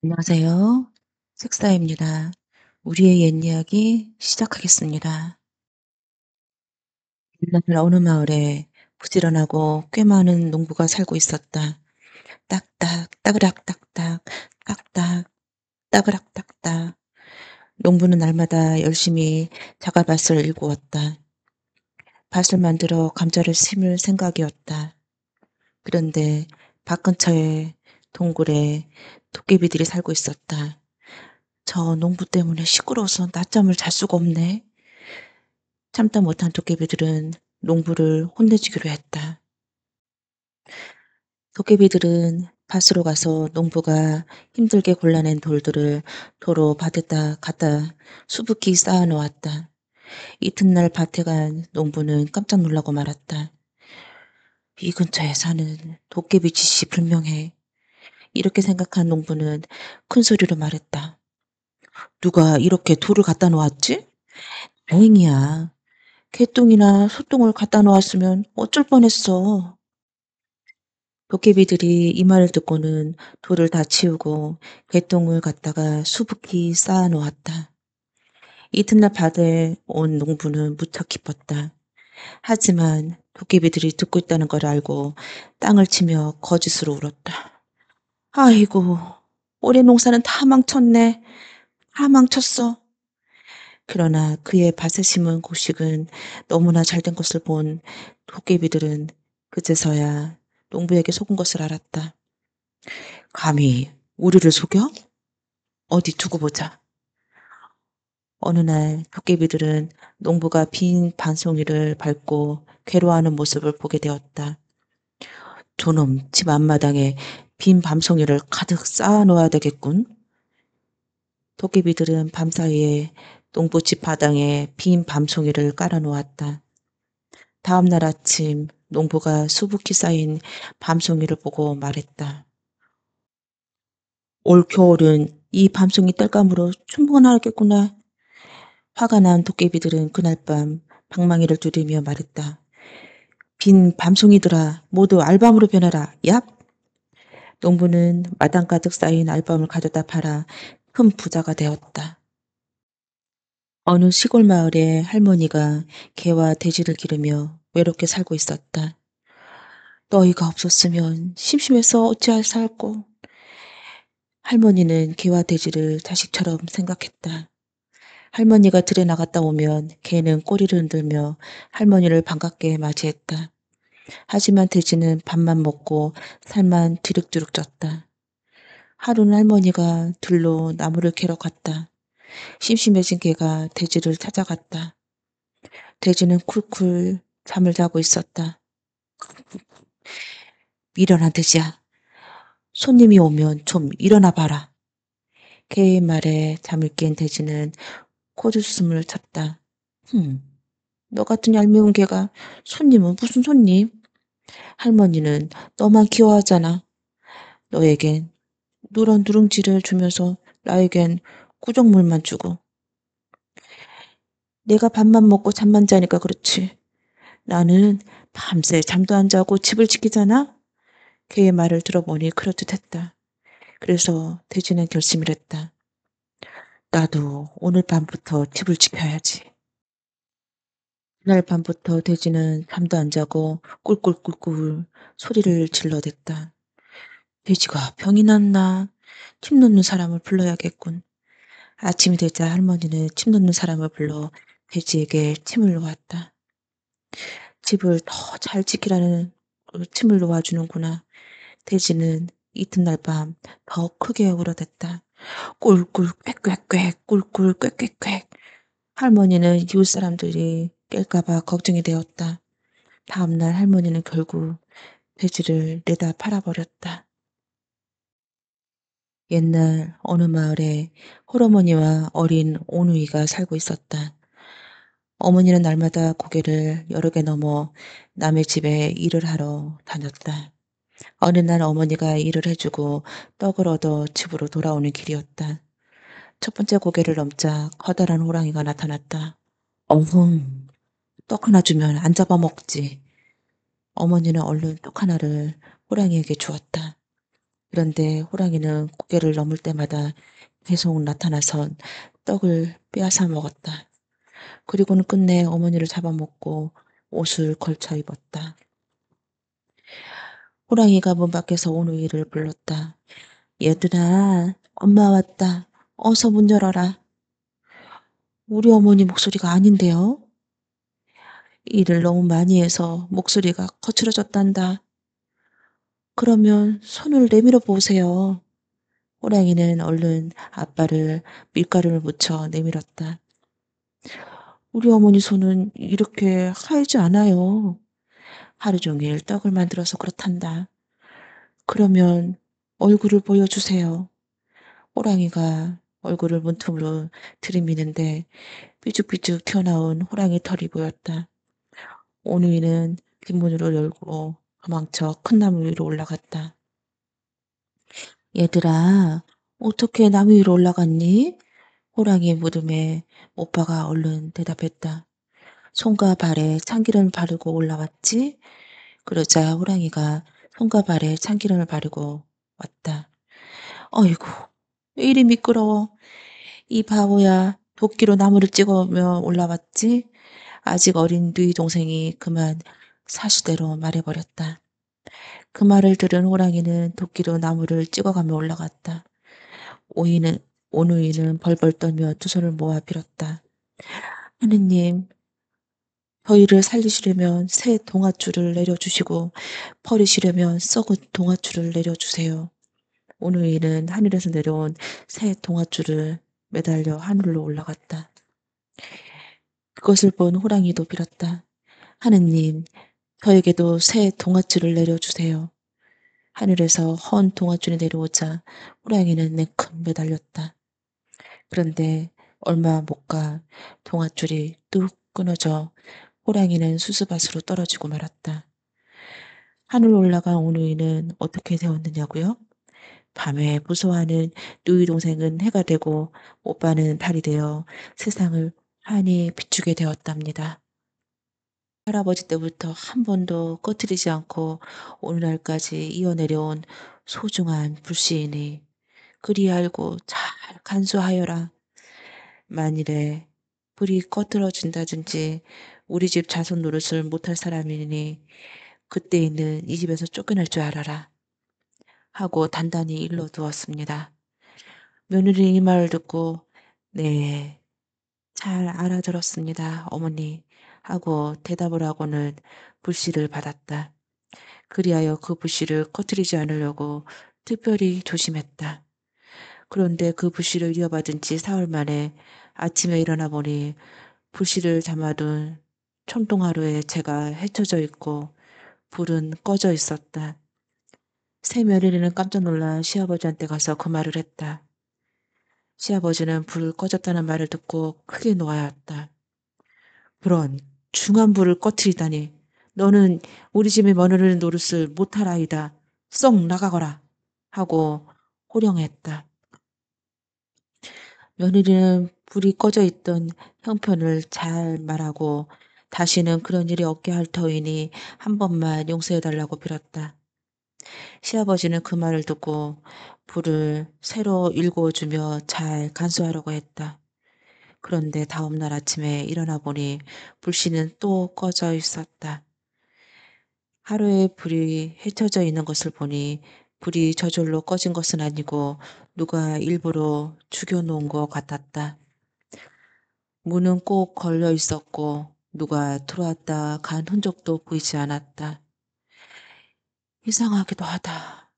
안녕하세요. 색사입니다. 우리의 옛 이야기 시작하겠습니다. 옛날 어느 마을에 부지런하고 꽤 많은 농부가 살고 있었다. 딱딱, 따그락 딱딱, 딱딱, 따그락 딱딱. 농부는 날마다 열심히 자갈밭을 일구었다. 밭을 만들어 감자를 심을 생각이었다. 그런데 밭 근처에 동굴에 도깨비들이 살고 있었다. 저 농부 때문에 시끄러워서 낮잠을 잘 수가 없네. 참다 못한 도깨비들은 농부를 혼내주기로 했다. 도깨비들은 밭으로 가서 농부가 힘들게 골라낸 돌들을 도로 밭에다 갖다 수북히 쌓아 놓았다. 이튿날 밭에 간 농부는 깜짝 놀라고 말았다. 이 근처에 사는 도깨비 짓이 분명해. 이렇게 생각한 농부는 큰 소리로 말했다. 누가 이렇게 돌을 갖다 놓았지? 다행이야. 개똥이나 소똥을 갖다 놓았으면 어쩔 뻔했어. 도깨비들이 이 말을 듣고는 돌을 다 치우고 개똥을 갖다가 수북히 쌓아 놓았다. 이튿날 밭에 온 농부는 무척 기뻤다. 하지만 도깨비들이 듣고 있다는 걸 알고 땅을 치며 거짓으로 울었다. 아이고, 올해 농사는 다 망쳤네. 다 망쳤어. 그러나 그의 밭에 심은 곡식은 너무나 잘된 것을 본 도깨비들은 그제서야 농부에게 속은 것을 알았다. 감히 우리를 속여? 어디 두고 보자. 어느 날 도깨비들은 농부가 빈 반송이를 밟고 괴로워하는 모습을 보게 되었다. 저놈 집 앞마당에 빈 밤송이를 가득 쌓아 놓아야 되겠군. 도깨비들은 밤사이에 농부 집 바닥에 빈 밤송이를 깔아 놓았다. 다음 날 아침 농부가 수북히 쌓인 밤송이를 보고 말했다. 올 겨울은 이 밤송이 땔감으로 충분하겠구나. 화가 난 도깨비들은 그날 밤 방망이를 두들며 말했다. 빈 밤송이들아 모두 알밤으로 변하라. 얍! 농부는 마당 가득 쌓인 알밤을 가져다 팔아 큰 부자가 되었다. 어느 시골 마을에 할머니가 개와 돼지를 기르며 외롭게 살고 있었다. 너희가 없었으면 심심해서 어찌할 살꼬. 할머니는 개와 돼지를 자식처럼 생각했다. 할머니가 들에 나갔다 오면 개는 꼬리를 흔들며 할머니를 반갑게 맞이했다. 하지만 돼지는 밥만 먹고 살만 뒤룩뒤룩 쪘다. 하루는 할머니가 들로 나무를 캐러 갔다. 심심해진 개가 돼지를 찾아갔다. 돼지는 쿨쿨 잠을 자고 있었다. 일어나 돼지야. 손님이 오면 좀 일어나 봐라. 개의 말에 잠을 깬 돼지는 코웃음을 쳤다. 너 같은 얄미운 개가 손님은 무슨 손님? 할머니는 너만 귀여워하잖아. 너에겐 누런 누룽지를 주면서 나에겐 꾸정물만 주고. 내가 밥만 먹고 잠만 자니까 그렇지. 나는 밤새 잠도 안 자고 집을 지키잖아. 걔의 말을 들어보니 그렇듯했다. 그래서 돼지는 결심을 했다. 나도 오늘 밤부터 집을 지켜야지. 그날 밤부터 돼지는 잠도 안 자고 꿀꿀꿀꿀 소리를 질러댔다. 돼지가 병이 났나? 침 놓는 사람을 불러야겠군. 아침이 되자 할머니는 침 놓는 사람을 불러 돼지에게 침을 놓았다. 집을 더 잘 지키라는 침을 놓아주는구나. 돼지는 이튿날 밤 더 크게 울어댔다. 꿀꿀 꽥꽥꽥 꿀꿀 꽥꽥꽥. 할머니는 이웃 사람들이 깰까봐 걱정이 되었다. 다음날 할머니는 결국 돼지를 내다 팔아버렸다. 옛날 어느 마을에 홀어머니와 어린 오누이가 살고 있었다. 어머니는 날마다 고개를 여러 개 넘어 남의 집에 일을 하러 다녔다. 어느 날 어머니가 일을 해주고 떡을 얻어 집으로 돌아오는 길이었다. 첫 번째 고개를 넘자 커다란 호랑이가 나타났다. 어흥, 떡 하나 주면 안 잡아먹지. 어머니는 얼른 떡 하나를 호랑이에게 주었다. 그런데 호랑이는 고개를 넘을 때마다 계속 나타나선 떡을 빼앗아 먹었다. 그리고는 끝내 어머니를 잡아먹고 옷을 걸쳐 입었다. 호랑이가 문 밖에서 온우이를 불렀다. 얘들아, 엄마 왔다. 어서 문 열어라. 우리 어머니 목소리가 아닌데요? 일을 너무 많이 해서 목소리가 거칠어졌단다. 그러면 손을 내밀어 보세요. 호랑이는 얼른 아빠를 밀가루를 묻혀 내밀었다. 우리 어머니 손은 이렇게 하얘지 않아요. 하루 종일 떡을 만들어서 그렇단다. 그러면 얼굴을 보여주세요. 호랑이가 얼굴을 문틈으로 들이미는데 삐죽삐죽 튀어나온 호랑이 털이 보였다. 오누이는 뒷문으로 열고 도망쳐 큰 나무 위로 올라갔다. 얘들아, 어떻게 나무 위로 올라갔니? 호랑이의 물음에 오빠가 얼른 대답했다. 손과 발에 참기름을 바르고 올라왔지? 그러자 호랑이가 손과 발에 참기름을 바르고 왔다. 어이구, 왜 이리 미끄러워. 이 바보야, 도끼로 나무를 찍으며 올라왔지? 아직 어린 누이 동생이 그만 사실대로 말해버렸다. 그 말을 들은 호랑이는 도끼로 나무를 찍어가며 올라갔다. 오이는, 오누이는 벌벌 떨며 두 손을 모아 빌었다. 하느님, 저희를 살리시려면 새 동아줄을 내려주시고 버리시려면 썩은 동아줄을 내려주세요. 오누이는 하늘에서 내려온 새 동아줄을 매달려 하늘로 올라갔다. 그것을 본 호랑이도 빌었다. 하느님, 저에게도 새 동아줄을 내려주세요. 하늘에서 헌 동아줄이 내려오자 호랑이는 냉큼 매달렸다. 그런데 얼마 못 가 동아줄이 뚝 끊어져 호랑이는 수수밭으로 떨어지고 말았다. 하늘로 올라간 오누이는 어떻게 되었느냐고요? 밤에 무서워하는 누이 동생은 해가 되고 오빠는 달이 되어 세상을 환히 비추게 되었답니다. 할아버지 때부터 한 번도 꺼트리지 않고 오늘날까지 이어내려온 소중한 불씨이니 그리 알고 잘 간수하여라. 만일에 불이 꺼트러진다든지 우리 집 자손 노릇을 못할 사람이니 그때에는 이 집에서 쫓겨날 줄 알아라. 하고 단단히 일러두었습니다. 며느리 이 말을 듣고 네, 잘 알아들었습니다, 어머니. 하고 대답을 하고는 불씨를 받았다. 그리하여 그 불씨를 꺼트리지 않으려고 특별히 조심했다. 그런데 그 불씨를 이어받은 지 사흘 만에 아침에 일어나 보니 불씨를 담아둔 청동하루에 제가 헤쳐져 있고 불은 꺼져 있었다. 새 며느리는 깜짝 놀라 시아버지한테 가서 그 말을 했다. 시아버지는 불 꺼졌다는 말을 듣고 크게 놓아였다. 그런 중한 불을 꺼트리다니. 너는 우리 집의 며느리 노릇을 못할 아이다. 썩 나가거라. 하고 호령했다. 며느리는 불이 꺼져 있던 형편을 잘 말하고 다시는 그런 일이 없게 할 터이니 한 번만 용서해달라고 빌었다. 시아버지는 그 말을 듣고 불을 새로 일구어주며 잘 간수하려고 했다. 그런데 다음 날 아침에 일어나 보니 불씨는 또 꺼져 있었다. 하루에 불이 헤쳐져 있는 것을 보니 불이 저절로 꺼진 것은 아니고 누가 일부러 죽여놓은 것 같았다. 문은 꼭 걸려 있었고 누가 들어왔다 간 흔적도 보이지 않았다. 이상하기도 하다.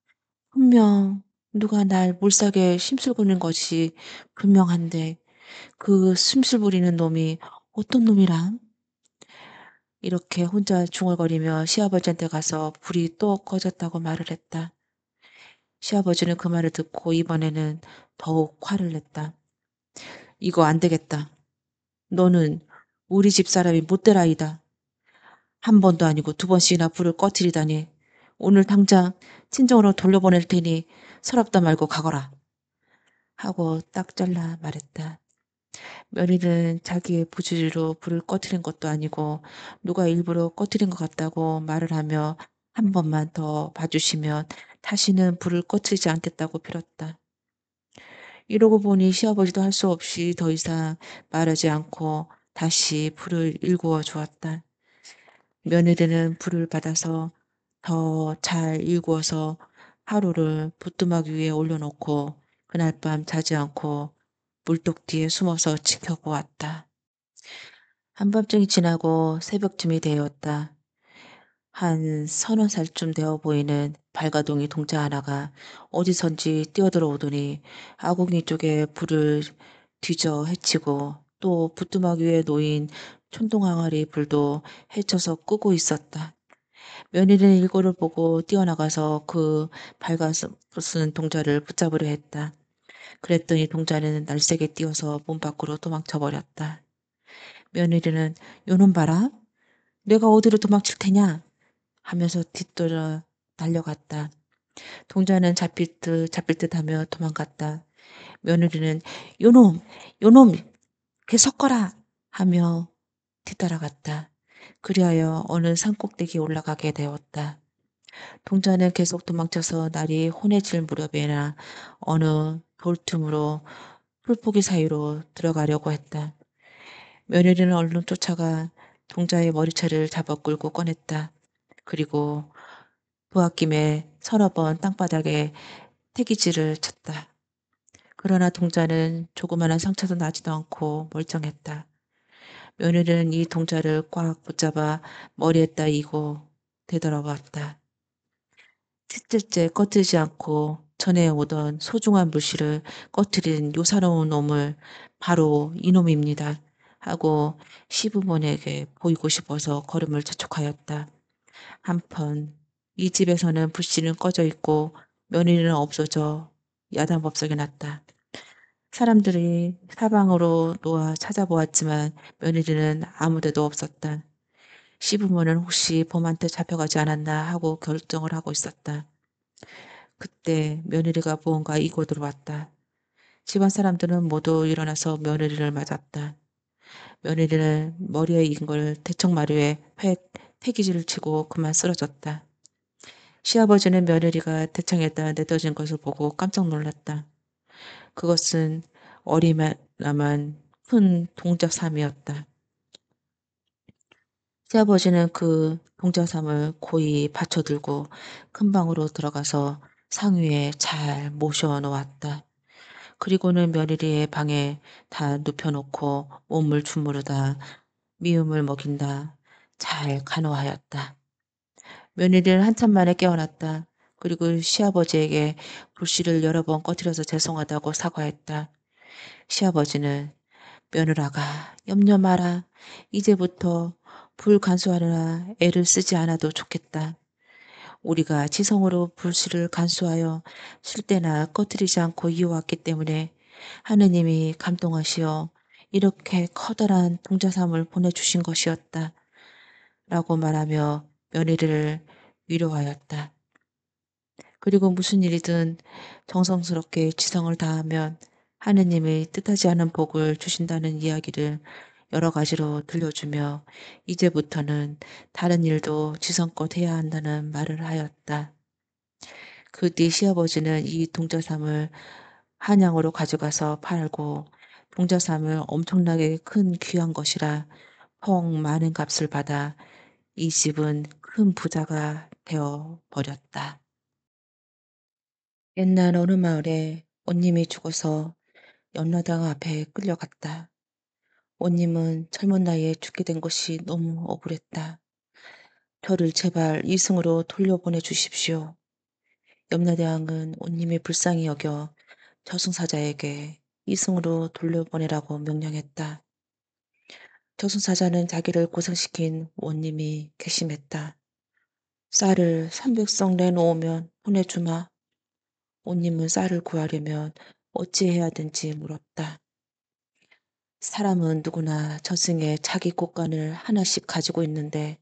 분명 누가 날 몰살게 심술부리는 것이 분명한데 그 심술부리는 놈이 어떤 놈이람? 이렇게 혼자 중얼거리며 시아버지한테 가서 불이 또 꺼졌다고 말을 했다. 시아버지는 그 말을 듣고 이번에는 더욱 화를 냈다. 이거 안 되겠다. 너는 우리 집 사람이 못될 아이다. 한 번도 아니고 두 번씩이나 불을 꺼트리다니. 오늘 당장 친정으로 돌려보낼 테니 서럽다 말고 가거라. 하고 딱 잘라 말했다. 며느리는 자기의 부주의로 불을 꺼트린 것도 아니고 누가 일부러 꺼트린 것 같다고 말을 하며 한 번만 더 봐주시면 다시는 불을 꺼트리지 않겠다고 빌었다. 이러고 보니 시아버지도 할 수 없이 더 이상 말하지 않고 다시 불을 일구어 주었다. 며느리는 불을 받아서 더 잘 일구어서 하루를 부뚜막 위에 올려놓고 그날 밤 자지 않고 물독 뒤에 숨어서 지켜보았다. 한밤중이 지나고 새벽쯤이 되었다. 한 서너 살쯤 되어 보이는 발가둥이 동자 하나가 어디선지 뛰어들어오더니 아궁이 쪽에 불을 뒤져 헤치고 또 부뚜막 위에 놓인 촌동항아리 불도 헤쳐서 끄고 있었다. 며느리는 일고를 보고 뛰어나가서 그 밝아쓴 동자를 붙잡으려 했다. 그랬더니 동자는 날쌔게 뛰어서 문 밖으로 도망쳐 버렸다. 며느리는 요놈 봐라. 내가 어디로 도망칠 테냐 하면서 뒤돌아 달려갔다. 동자는 잡힐 듯 하며 도망갔다. 며느리는 요놈, 요놈, 걔 섞어라 하며 뒤따라갔다. 그리하여 어느 산꼭대기에 올라가게 되었다. 동자는 계속 도망쳐서 날이 혼해질 무렵에나 어느 돌틈으로 풀포기 사이로 들어가려고 했다. 며느리는 얼른 쫓아가 동자의 머리채를 잡아 끌고 꺼냈다. 그리고 보았김에 서너 번 땅바닥에 태기질을 쳤다. 그러나 동자는 조그마한 상처도 나지도 않고 멀쩡했다. 며느리는 이 동자를 꽉 붙잡아 머리에다 이고 되돌아봤다. 칠째째 꺼트리지 않고 전에 오던 소중한 물실을 꺼트린 요사로운 놈을 바로 이놈입니다. 하고 시부모에게 보이고 싶어서 걸음을 재촉하였다. 한편 이 집에서는 불씨는 꺼져 있고 며느리는 없어져 야단법석이 났다. 사람들이 사방으로 놓아 찾아보았지만 며느리는 아무데도 없었다. 시부모는 혹시 봄한테 잡혀가지 않았나 하고 결정을 하고 있었다. 그때 며느리가 무언가 이고 들어왔다. 집안 사람들은 모두 일어나서 며느리를 맞았다. 며느리는 머리에 익은 걸 대청마루에 패기질을 치고 그만 쓰러졌다. 시아버지는 며느리가 대창에다 내떠진 것을 보고 깜짝 놀랐다. 그것은 어리나만 큰 동작삼이었다. 시아버지는 그 동작삼을 고이 받쳐들고 큰 방으로 들어가서 상위에 잘 모셔 놓았다. 그리고는 며느리의 방에 다 눕혀놓고 몸을 주무르다 미음을 먹인다 잘 간호하였다. 며느리는 한참 만에 깨어났다. 그리고 시아버지에게 불씨를 여러 번 꺼트려서 죄송하다고 사과했다. 시아버지는 며느라가 염려 마라. 이제부터 불 간수하느라 애를 쓰지 않아도 좋겠다. 우리가 지성으로 불씨를 간수하여 쓸 때나 꺼트리지 않고 이어왔기 때문에 하느님이 감동하시어 이렇게 커다란 동자삼을 보내주신 것이었다. 라고 말하며 며느리를 위로하였다. 그리고 무슨 일이든 정성스럽게 지성을 다하면 하느님이 뜻하지 않은 복을 주신다는 이야기를 여러 가지로 들려주며 이제부터는 다른 일도 지성껏 해야 한다는 말을 하였다. 그 뒤 시아버지는 이 동자삼을 한양으로 가져가서 팔고 동자삼을 엄청나게 큰 귀한 것이라 펑 많은 값을 받아 이 집은 큰 부자가 되어 버렸다. 옛날 어느 마을에 온님이 죽어서 염라당 앞에 끌려갔다. 온님은 젊은 나이에 죽게 된 것이 너무 억울했다. 저를 제발 이승으로 돌려보내 주십시오. 염라대왕은 온님이 불쌍히 여겨 저승사자에게 이승으로 돌려보내라고 명령했다. 저승사자는 자기를 고생시킨 원님이 괘씸했다. 쌀을 300석 내놓으면 보내주마. 온님은 쌀을 구하려면 어찌해야 된지 물었다. 사람은 누구나 저승에 자기 곳간을 하나씩 가지고 있는데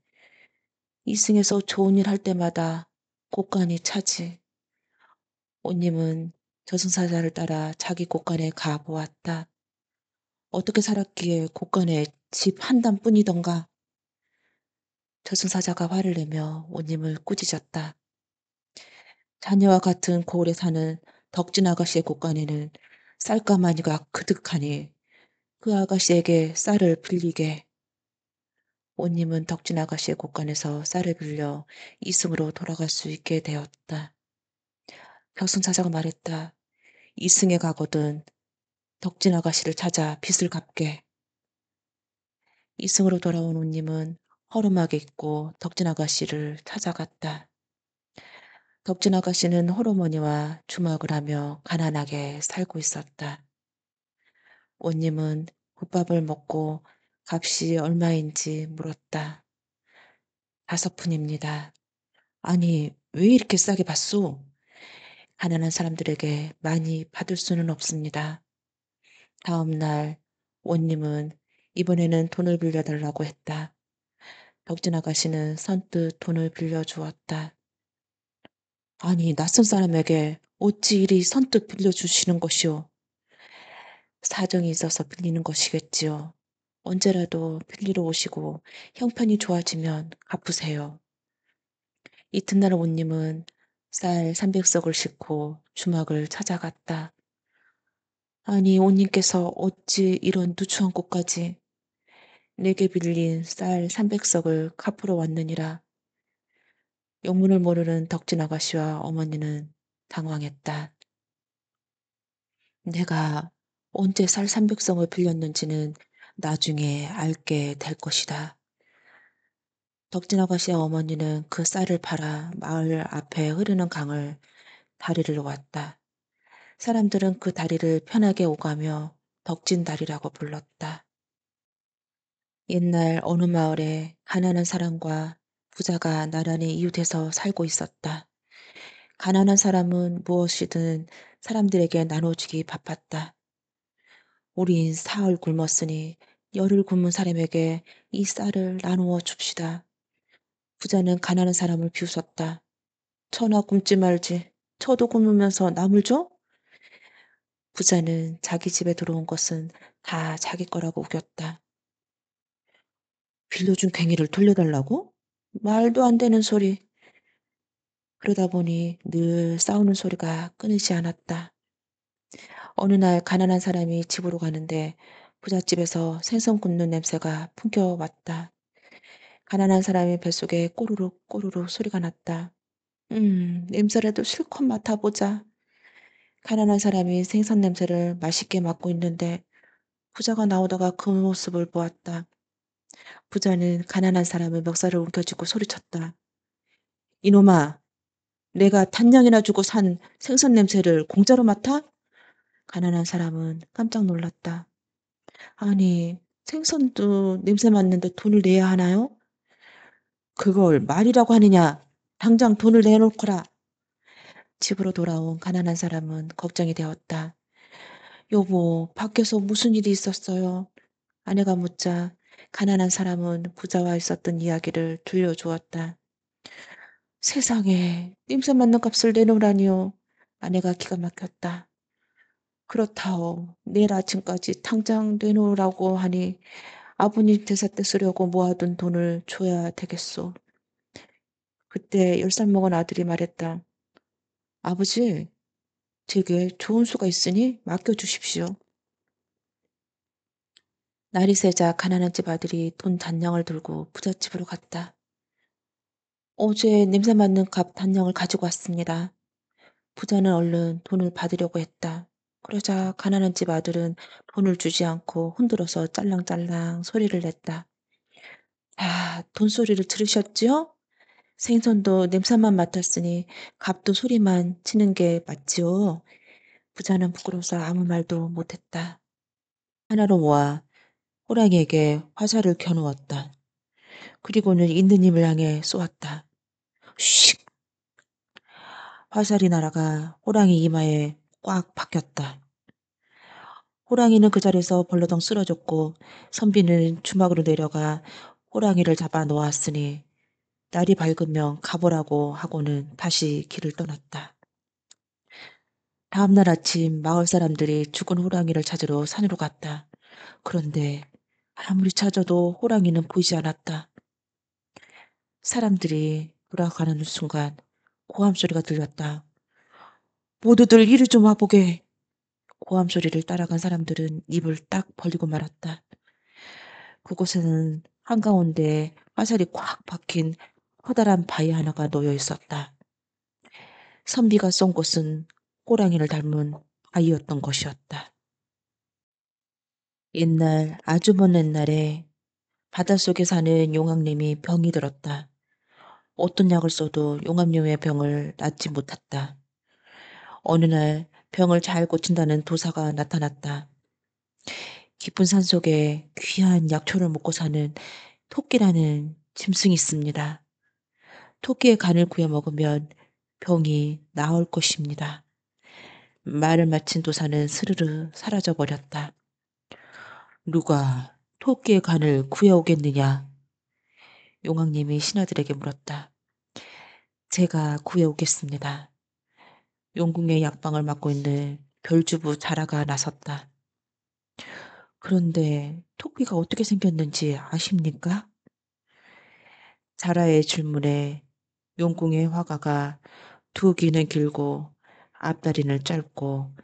이승에서 좋은 일 할 때마다 곳간이 차지. 온님은 저승사자를 따라 자기 곳간에 가보았다. 어떻게 살았기에 곳간에 집 한 단뿐이던가. 저승사자가 화를 내며 온님을 꾸짖었다. 자네와 같은 고을에 사는 덕진 아가씨의 곳간에는 쌀가마니가 그득하니 그 아가씨에게 쌀을 빌리게. 온님은 덕진 아가씨의 곳간에서 쌀을 빌려 이승으로 돌아갈 수 있게 되었다. 벽승사자가 말했다. 이승에 가거든 덕진 아가씨를 찾아 빚을 갚게. 이승으로 돌아온 온님은 허름하게 입고 덕진 아가씨를 찾아갔다. 덕진 아가씨는 홀어머니와 주막을 하며 가난하게 살고 있었다. 온님은 국밥을 먹고 값이 얼마인지 물었다. 5푼입니다. 아니, 왜 이렇게 싸게 받소? 가난한 사람들에게 많이 받을 수는 없습니다. 다음 날 온님은 이번에는 돈을 빌려달라고 했다. 덕진 아가씨는 선뜻 돈을 빌려주었다. 아니, 낯선 사람에게 어찌 이리 선뜻 빌려주시는 것이오? 사정이 있어서 빌리는 것이겠지요. 언제라도 빌리러 오시고 형편이 좋아지면 갚으세요. 이튿날 온님은 쌀 300석을 싣고 주막을 찾아갔다. 아니, 온님께서 어찌 이런 누추한 곳까지 내게 빌린 쌀 300석을 갚으러 왔느니라. 영문을 모르는 덕진 아가씨와 어머니는 당황했다. 내가 언제 쌀 300석을 빌렸는지는 나중에 알게 될 것이다. 덕진 아가씨와 어머니는 그 쌀을 팔아 마을 앞에 흐르는 강을 다리를 놓았다. 사람들은 그 다리를 편하게 오가며 덕진다리라고 불렀다. 옛날 어느 마을에 가난한 사람과 부자가 나란히 이웃해서 살고 있었다. 가난한 사람은 무엇이든 사람들에게 나눠주기 바빴다. 우린 사흘 굶었으니 열흘 굶은 사람에게 이 쌀을 나누어 줍시다. 부자는 가난한 사람을 비웃었다. 저나 굶지 말지. 저도 굶으면서 남을 줘? 부자는 자기 집에 들어온 것은 다 자기 거라고 우겼다. 빌려준 괭이를 돌려달라고? 말도 안 되는 소리. 그러다 보니 늘 싸우는 소리가 끊이지 않았다. 어느 날 가난한 사람이 집으로 가는데 부잣집에서 생선 굽는 냄새가 풍겨왔다. 가난한 사람의 뱃속에 꼬르륵 꼬르륵 소리가 났다. 냄새라도 실컷 맡아보자. 가난한 사람이 생선 냄새를 맛있게 맡고 있는데 부자가 나오다가 그 모습을 보았다. 부자는 가난한 사람의 멱살을 움켜쥐고 소리쳤다. 이놈아, 내가 단냥이나 주고 산 생선 냄새를 공짜로 맡아? 가난한 사람은 깜짝 놀랐다. 아니, 생선도 냄새 맡는데 돈을 내야 하나요? 그걸 말이라고 하느냐? 당장 돈을 내놓거라. 집으로 돌아온 가난한 사람은 걱정이 되었다. 여보, 밖에서 무슨 일이 있었어요? 아내가 묻자 가난한 사람은 부자와 있었던 이야기를 들려주었다. 세상에, 냄새 맡는 값을 내놓으라니요. 아내가 기가 막혔다. 그렇다오. 내일 아침까지 당장 내놓으라고 하니 아버님 제사 때 쓰려고 모아둔 돈을 줘야 되겠소. 그때 10살 먹은 아들이 말했다. 아버지, 제게 좋은 수가 있으니 맡겨주십시오. 날이 새자 가난한 집 아들이 돈 단량을 들고 부잣집으로 갔다. 어제 냄새 맡는 값 단량을 가지고 왔습니다. 부자는 얼른 돈을 받으려고 했다. 그러자 가난한 집 아들은 돈을 주지 않고 흔들어서 짤랑짤랑 소리를 냈다. 아, 돈 소리를 들으셨지요? 생선도 냄새만 맡았으니 값도 소리만 치는 게 맞지요? 부자는 부끄러워서 아무 말도 못했다. 하나로 모아 호랑이에게 화살을 겨누었다. 그리고는 있는 힘을 향해 쏘았다. 슉! 화살이 날아가 호랑이 이마에 꽉 박혔다. 호랑이는 그 자리에서 벌러덩 쓰러졌고 선비는 주막으로 내려가 호랑이를 잡아 놓았으니 날이 밝으면 가보라고 하고는 다시 길을 떠났다. 다음 날 아침 마을 사람들이 죽은 호랑이를 찾으러 산으로 갔다. 그런데 아무리 찾아도 호랑이는 보이지 않았다. 사람들이 돌아가는 순간 고함 소리가 들렸다. 모두들 이리 좀 와보게. 고함 소리를 따라간 사람들은 입을 딱 벌리고 말았다. 그곳에는 한가운데 화살이 꽉 박힌 커다란 바위 하나가 놓여 있었다. 선비가 쏜 곳은 호랑이를 닮은 바위였던 것이었다. 옛날, 아주 먼 옛날에 바닷속에 사는 용왕님이 병이 들었다. 어떤 약을 써도 용왕님의 병을 낫지 못했다. 어느 날 병을 잘 고친다는 도사가 나타났다. 깊은 산속에 귀한 약초를 먹고 사는 토끼라는 짐승이 있습니다. 토끼의 간을 구해 먹으면 병이 나을 것입니다. 말을 마친 도사는 스르르 사라져 버렸다. 누가 토끼의 간을 구해오겠느냐? 용왕님이 신하들에게 물었다. 제가 구해오겠습니다. 용궁의 약방을 맡고 있는 별주부 자라가 나섰다. 그런데 토끼가 어떻게 생겼는지 아십니까? 자라의 질문에 용궁의 화가가 두 귀는 길고 앞다리는 짧고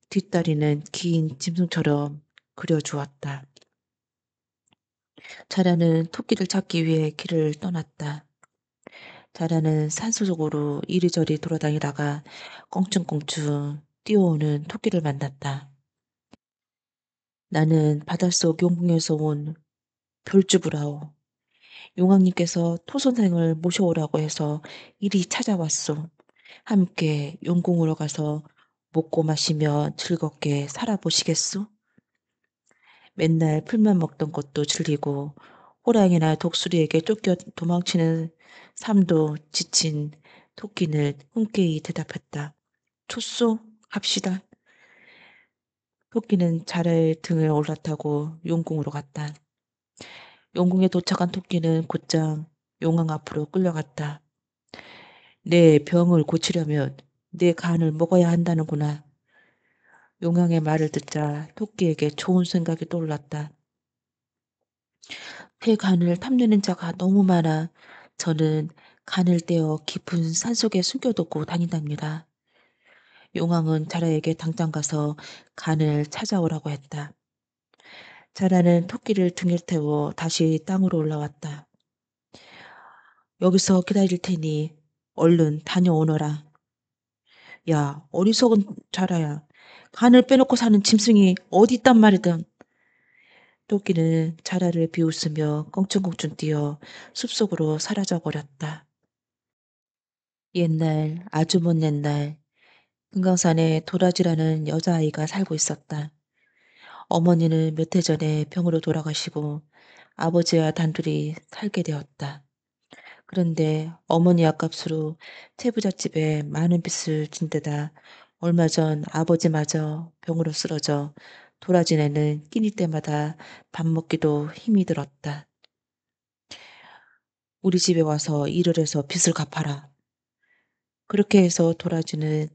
뒷다리는 긴 짐승처럼 그려주었다. 자라는 토끼를 찾기 위해 길을 떠났다. 자라는 산속으로 이리저리 돌아다니다가 껑충껑충 뛰어오는 토끼를 만났다. 나는 바닷속 용궁에서 온 별주부라오. 용왕님께서 토선생을 모셔오라고 해서 이리 찾아왔소. 함께 용궁으로 가서 먹고 마시며 즐겁게 살아보시겠소? 맨날 풀만 먹던 것도 질리고 호랑이나 독수리에게 쫓겨 도망치는 삶도 지친 토끼는 흔쾌히 대답했다. 좋소, 갑시다. 토끼는 자라의 등을 올라타고 용궁으로 갔다. 용궁에 도착한 토끼는 곧장 용왕 앞으로 끌려갔다. 내 병을 고치려면 내 간을 먹어야 한다는구나. 용왕의 말을 듣자 토끼에게 좋은 생각이 떠올랐다. 제 간을 탐내는 자가 너무 많아 저는 간을 떼어 깊은 산속에 숨겨두고 다닌답니다. 용왕은 자라에게 당장 가서 간을 찾아오라고 했다. 자라는 토끼를 등에 태워 다시 땅으로 올라왔다. 여기서 기다릴 테니 얼른 다녀오너라. 야, 어리석은 자라야. 간을 빼놓고 사는 짐승이 어디 있단 말이든. 토끼는 자라를 비웃으며 껑충껑충 뛰어 숲속으로 사라져 버렸다. 옛날, 아주 먼 옛날, 금강산에 도라지라는 여자아이가 살고 있었다. 어머니는 몇 해 전에 병으로 돌아가시고 아버지와 단둘이 살게 되었다. 그런데 어머니 약값으로 채부잣집에 많은 빚을 진 데다 얼마 전 아버지마저 병으로 쓰러져 도라지네는 끼니 때마다 밥 먹기도 힘이 들었다. 우리 집에 와서 일을 해서 빚을 갚아라. 그렇게 해서 도라지는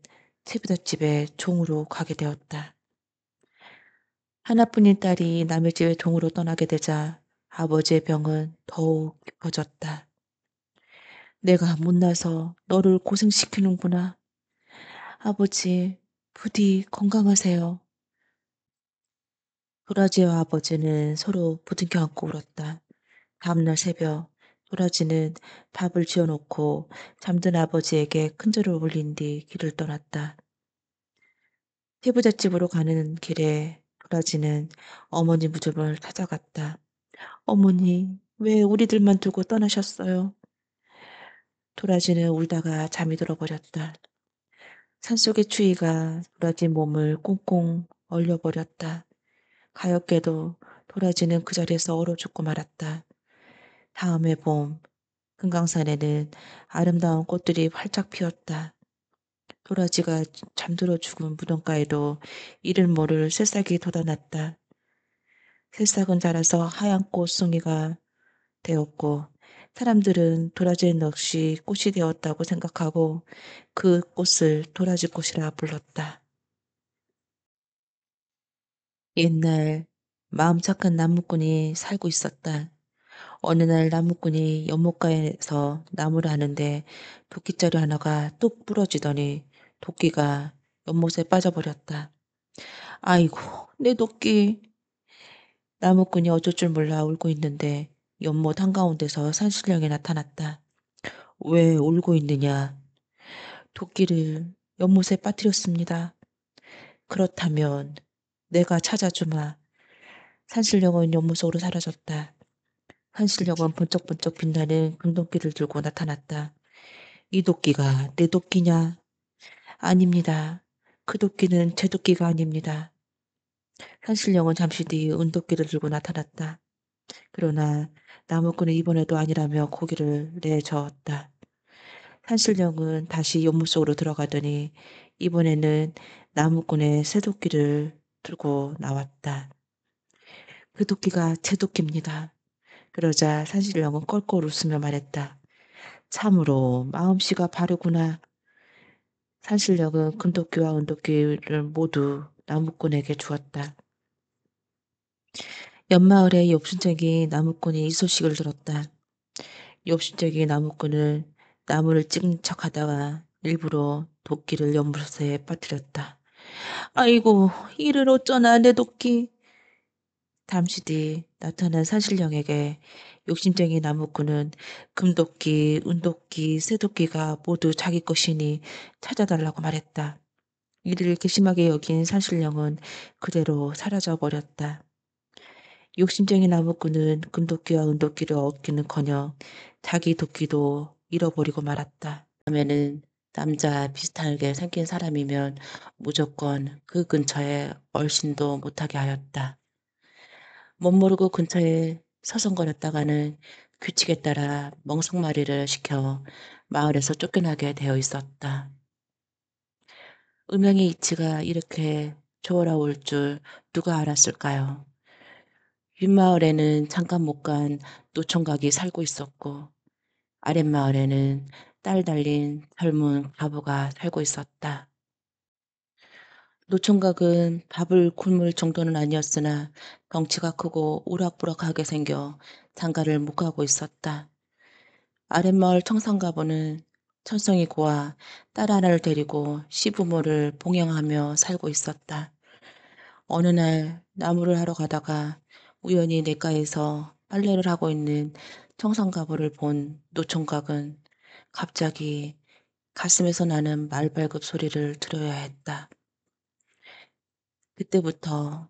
채부잣집에 종으로 가게 되었다. 하나뿐인 딸이 남의 집에 종으로 떠나게 되자 아버지의 병은 더욱 깊어졌다. 내가 못나서 너를 고생시키는구나. 아버지, 부디 건강하세요. 도라지와 아버지는 서로 부둥켜 안고 울었다. 다음날 새벽, 도라지는 밥을 지어놓고 잠든 아버지에게 큰절을 올린 뒤 길을 떠났다. 피부잣집으로 가는 길에 도라지는 어머니 무덤을 찾아갔다. 어머니, 왜 우리들만 두고 떠나셨어요? 도라지는 울다가 잠이 들어버렸다. 산속의 추위가 도라지 몸을 꽁꽁 얼려버렸다. 가엾게도 도라지는 그 자리에서 얼어 죽고 말았다. 다음해 봄, 금강산에는 아름다운 꽃들이 활짝 피었다. 도라지가 잠들어 죽은 무덤가에도 이를 모를 새싹이 돋아났다. 새싹은 자라서 하얀 꽃송이가 되었고, 사람들은 도라지 역시 꽃이 되었다고 생각하고 그 꽃을 도라지 꽃이라 불렀다. 옛날 마음 착한 나무꾼이 살고 있었다. 어느 날 나무꾼이 연못가에서 나무를 하는데 도끼자루 하나가 뚝 부러지더니 도끼가 연못에 빠져버렸다. 아이고, 내 도끼. 나무꾼이 어쩔 줄 몰라 울고 있는데 연못 한가운데서 산신령이 나타났다. 왜 울고 있느냐? 도끼를 연못에 빠뜨렸습니다. 그렇다면 내가 찾아주마. 산신령은 연못 속으로 사라졌다. 산신령은 번쩍번쩍 빛나는 금도끼를 들고 나타났다. 이 도끼가 내 도끼냐? 아닙니다. 그 도끼는 제 도끼가 아닙니다. 산신령은 잠시 뒤 은도끼를 들고 나타났다. 그러나 나무꾼은 이번에도 아니라며 고개를 내저었다. 산신령은 다시 연못 속으로 들어가더니 이번에는 나무꾼의 새 도끼를 들고 나왔다. 그 도끼가 제 도끼입니다. 그러자 산신령은 껄껄 웃으며 말했다. 참으로 마음씨가 바르구나. 산신령은 금도끼와 은도끼를 모두 나무꾼에게 주었다. 옆마을의 엽순쟁이 나무꾼이 이 소식을 들었다. 엽순쟁이 나무꾼은 나무를 찍는 척하다가 일부러 도끼를 연못에 빠뜨렸다. 아이고, 이를 어쩌나 내 도끼. 잠시 뒤 나타난 산신령에게 욕심쟁이 나무꾼은 금도끼, 은도끼, 쇠도끼가 모두 자기 것이니 찾아달라고 말했다. 이를 괘씸하게 여긴 산신령은 그대로 사라져 버렸다. 욕심쟁이 나무꾼은 금도끼와 은도끼를 얻기는커녕 자기 도끼도 잃어버리고 말았다. 다음에는 남자 비슷하게 생긴 사람이면 무조건 그 근처에 얼씬도 못하게 하였다. 멋모르고 근처에 서성거렸다가는 규칙에 따라 멍석마리를 시켜 마을에서 쫓겨나게 되어 있었다. 음양의 이치가 이렇게 조어라올 줄 누가 알았을까요? 윗마을에는 잠깐 못 간 노총각이 살고 있었고 아랫마을에는 딸 달린 젊은 과부가 살고 있었다. 노총각은 밥을 굶을 정도는 아니었으나 덩치가 크고 우락부락하게 생겨 장가를 못 가고 있었다. 아랫마을 청산가부는 천성이 고와 딸 하나를 데리고 시부모를 봉양하며 살고 있었다. 어느 날 나무를 하러 가다가 우연히 냇가에서 빨래를 하고 있는 청산가부를 본 노총각은 갑자기 가슴에서 나는 말발굽 소리를 들어야 했다. 그때부터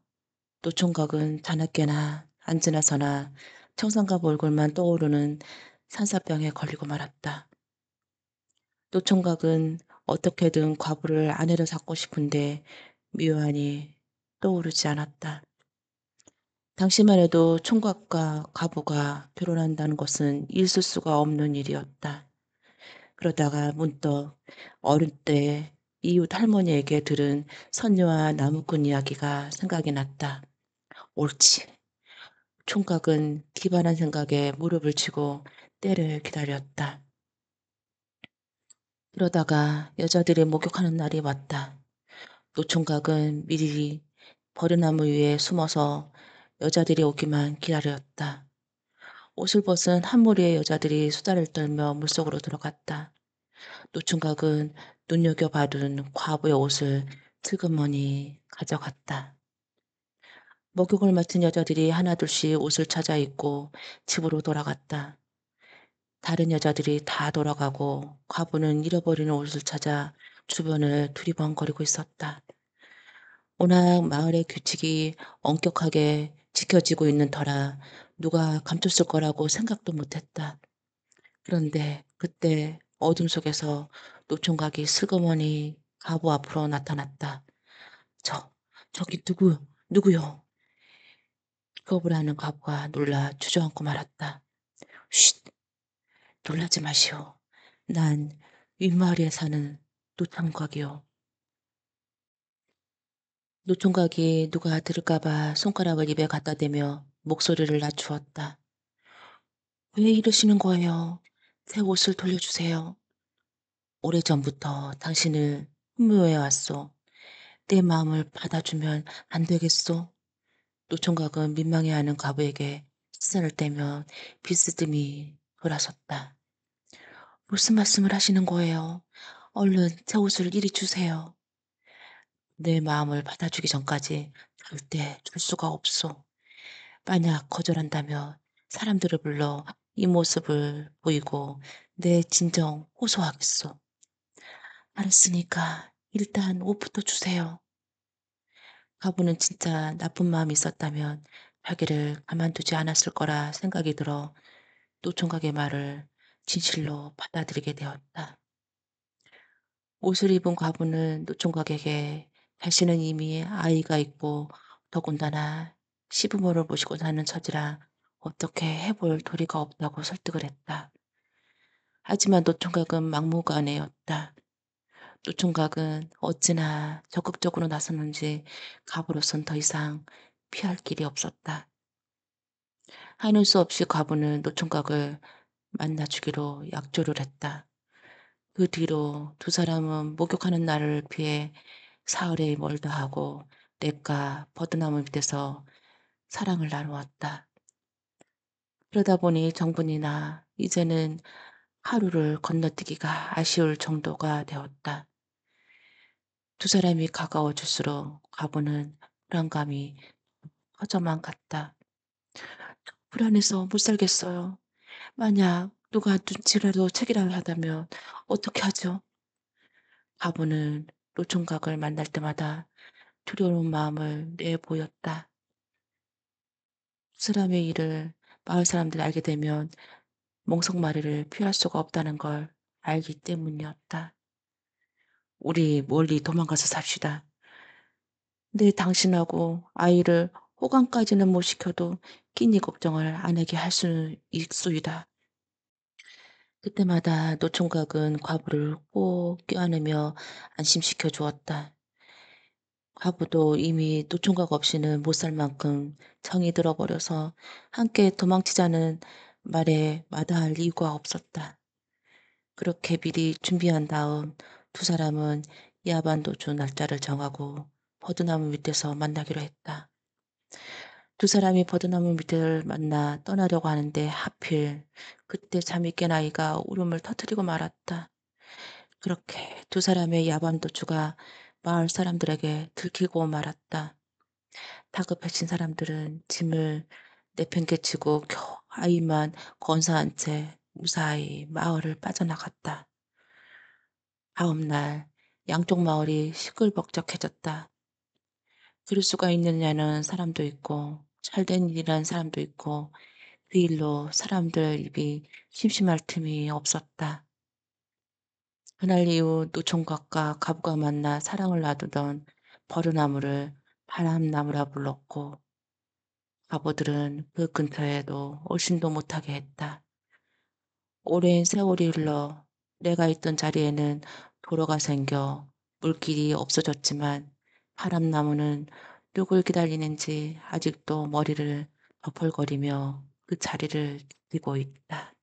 노총각은 자나깨나 앉으나 서나 청산가부 얼굴만 떠오르는 산사병에 걸리고 말았다. 노총각은 어떻게든 과부를 아내로 삼고 싶은데 묘안이 떠오르지 않았다. 당시만 해도 총각과 과부가 결혼한다는 것은 있을 수가 없는 일이었다. 그러다가 문득 어릴 때 이웃 할머니에게 들은 선녀와 나무꾼 이야기가 생각이 났다. 옳지. 총각은 기발한 생각에 무릎을 치고 때를 기다렸다. 그러다가 여자들이 목욕하는 날이 왔다. 노총각은 미리 버르나무 위에 숨어서 여자들이 오기만 기다렸다. 옷을 벗은 한 무리의 여자들이 수다를 떨며 물속으로 들어갔다. 노총각은 눈여겨봐둔 과부의 옷을 슬그머니 가져갔다. 목욕을 마친 여자들이 하나둘씩 옷을 찾아 입고 집으로 돌아갔다. 다른 여자들이 다 돌아가고 과부는 잃어버린 옷을 찾아 주변을 두리번거리고 있었다. 워낙 마을의 규칙이 엄격하게 지켜지고 있는 터라 누가 감췄을 거라고 생각도 못했다. 그런데 그때 어둠 속에서 노총각이 슬그머니 과부 앞으로 나타났다. 저기 누구요? 기겁을 하는 과부가 놀라 주저앉고 말았다. 쉿! 놀라지 마시오. 난 윗마을에 사는 노총각이요. 노총각이 누가 들을까봐 손가락을 입에 갖다 대며 목소리를 낮추었다. 왜 이러시는 거예요? 새 옷을 돌려주세요. 오래전부터 당신을 흠모해 왔소. 내 마음을 받아주면 안 되겠소? 노총각은 민망해하는 과부에게 시선을 떼면 비스듬히 돌아섰다. 무슨 말씀을 하시는 거예요? 얼른 제 옷을 이리 주세요. 내 마음을 받아주기 전까지 절대 줄 수가 없소. 만약 거절한다면 사람들을 불러 이 모습을 보이고 내 진정 호소하겠소. 알았으니까 일단 옷부터 주세요. 가부는 진짜 나쁜 마음이 있었다면 자기를 가만두지 않았을 거라 생각이 들어 노총각의 말을 진실로 받아들이게 되었다. 옷을 입은 과부는 노총각에게 자신은 이미 아이가 있고 더군다나 시부모를 모시고 사는 처지라 어떻게 해볼 도리가 없다고 설득을 했다. 하지만 노총각은 막무가내였다. 노총각은 어찌나 적극적으로 나섰는지 과부로선 더 이상 피할 길이 없었다. 하는 수 없이 과부는 노총각을 만나주기로 약조를 했다. 그 뒤로 두 사람은 목욕하는 날을 피해 사흘에 멀다 하고 냇가 버드나무 밑에서 사랑을 나누었다. 그러다 보니 정분이 나 이제는 하루를 건너뛰기가 아쉬울 정도가 되었다. 두 사람이 가까워질수록 과부는 불안감이 커져만 갔다. 불안해서 못 살겠어요. 만약 누가 눈치라도 채기라 하다면 어떻게 하죠? 과부는 노총각을 만날 때마다 두려운 마음을 내보였다. 두 사람의 일을 마을 사람들이 알게 되면 멍석마리를 피할 수가 없다는 걸 알기 때문이었다. 우리 멀리 도망가서 삽시다. 내 당신하고 아이를 호강까지는 못 시켜도 끼니 걱정을 안 하게 할 수 있소이다. 그때마다 노총각은 과부를 꼭 껴안으며 안심시켜 주었다. 과부도 이미 노총각 없이는 못 살 만큼 정이 들어버려서 함께 도망치자는 말에 마다할 이유가 없었다. 그렇게 미리 준비한 다음 두 사람은 야반도주 날짜를 정하고 버드나무 밑에서 만나기로 했다. 두 사람이 버드나무 밑을 만나 떠나려고 하는데 하필 그때 잠이 깬 아이가 울음을 터뜨리고 말았다. 그렇게 두 사람의 야반도주가 마을 사람들에게 들키고 말았다. 다급해진 사람들은 짐을 내팽개치고 겨우 아이만 건사한 채 무사히 마을을 빠져나갔다. 다음 날 양쪽 마을이 시끌벅적해졌다. 그럴 수가 있느냐는 사람도 있고 잘된 일이라는 사람도 있고 그 일로 사람들 입이 심심할 틈이 없었다. 그날 이후 노총각과 가부가 만나 사랑을 놔두던 버르나무를 바람나무라 불렀고 가부들은 그 근처에도 얼씬도 못하게 했다. 오랜 세월이 흘러 내가 있던 자리에는 도로가 생겨 물길이 없어졌지만 바람나무는 누굴 기다리는지 아직도 머리를 버펄거리며 그 자리를 지키고 있다.